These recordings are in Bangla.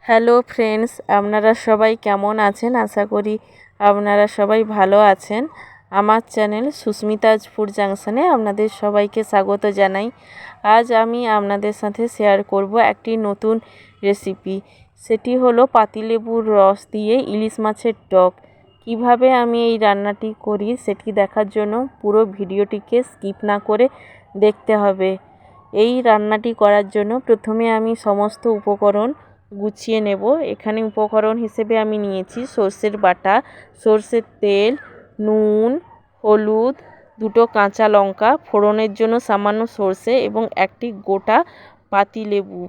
হ্যালো ফ্রেন্ডস, আপনারা সবাই কেমন আছেন? আশা করি আপনারা সবাই ভালো আছেন। আমার চ্যানেল সুস্মিতাজ ফুড জাংশনে আপনাদের সবাইকে স্বাগত জানাই। আজ আমি আপনাদের সাথে শেয়ার করব একটি নতুন রেসিপি। সেটি হলো পাতিলেবুর রস দিয়ে ইলিশ মাছের টক। কিভাবে আমি এই রান্নাটি করি সেটি দেখার জন্য পুরো ভিডিওটিকে স্কিপ না করে দেখতে হবে। এই রান্নাটি করার জন্য প্রথমে আমি সমস্ত উপকরণ গুছিয়ে নেব। এখানে উপকরণ হিসেবে আমি নিয়েছি সর্ষের বাটা, সর্ষের তেল, নুন, হলুদ, দুটো কাঁচা লঙ্কা, ফোড়নের জন্য সামান্য সর্ষে এবং একটি গোটা পাতিলেবু,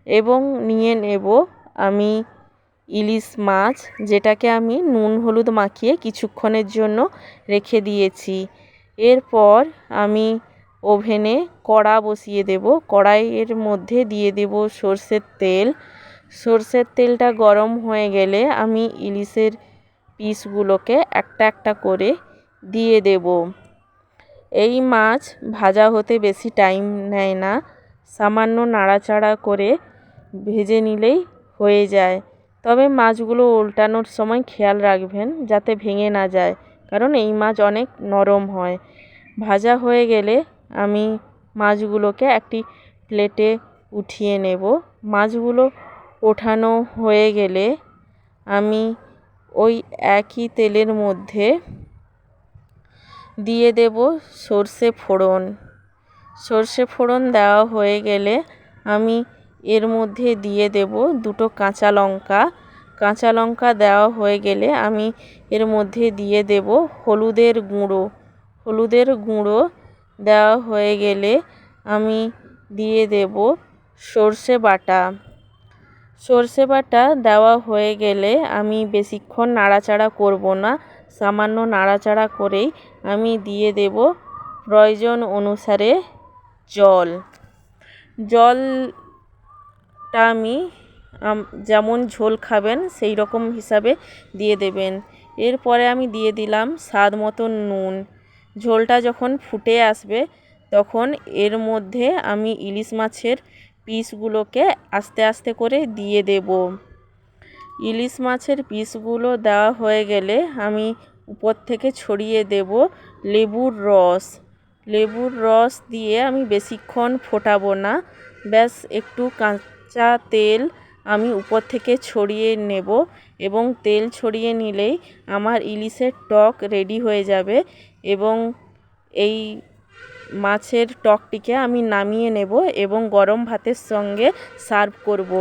এবং নিয়ে নেব আমি ইলিশ মাছ, যেটাকে আমি নুন হলুদ মাখিয়ে কিছুক্ষণের জন্য রেখে দিয়েছি। এরপর আমি ওভেনে কড়া বসিয়ে দেব। কড়াইয়ের মধ্যে দিয়ে দেব সর্ষের তেল। সর্ষের তেলটা গরম হয়ে গেলে আমি ইলিশের পিসগুলোকে একটা একটা করে দিয়ে দেব। এই মাছ ভাজা হতে বেশি টাইম নেয় না, সামান্য নাড়াচাড়া করে ভেজে নিলেই হয়ে যায়। তবে মাছগুলো উল্টানোর সময় খেয়াল রাখবেন যাতে ভেঙে না যায়, কারণ এই মাছ অনেক নরম হয়। ভাজা হয়ে গেলে আমি মাছগুলোকে একটি প্লেটে উঠিয়ে নেব। মাছগুলো ওঠানো হয়ে গেলে আমি ওই একই তেলের মধ্যে দিয়ে দেব সর্ষে ফোড়ন। সর্ষে ফোড়ন দেওয়া হয়ে গেলে আমি এর মধ্যে দিয়ে দেব দুটো কাঁচা লঙ্কা। কাঁচা লঙ্কা দেওয়া হয়ে গেলে আমি এর মধ্যে দিয়ে দেব হলুদের গুঁড়ো। হলুদের গুঁড়ো দেওয়া হয়ে গেলে আমি দিয়ে দেব সর্ষে বাটা। সর্ষে বাটা দেওয়া হয়ে গেলে আমি বেশিক্ষণ নাড়াচাড়া করব না, সামান্য নাড়াচাড়া করেই আমি দিয়ে দেব প্রয়োজন অনুসারে জল। জলটা আমি যেমন ঝোল খাবেন সেই রকম হিসাবে দিয়ে দেবেন। এরপরে আমি দিয়ে দিলাম স্বাদ মতো নুন। ঝোলটা যখন ফুটে আসবে তখন এর মধ্যে আমি ইলিশ মাছের পিসগুলোকে আস্তে আস্তে করে দিয়ে দেব। ইলিশ মাছের পিসগুলো দেওয়া হয়ে গেলে আমি উপর থেকে ছড়িয়ে দেব লেবুর রস। লেবুর রস দিয়ে আমি বেশিক্ষণ ফোটাবো না, ব্যাস একটু কাঁচা তেল আমি উপর থেকে ছড়িয়ে নেব, এবং তেল ছড়িয়ে নিলেই আমার ইলিশের টক রেডি হয়ে যাবে। এবং এই মাছের টকটিকে আমি নামিয়ে নেব এবং গরম ভাতের সঙ্গে সার্ভ করব।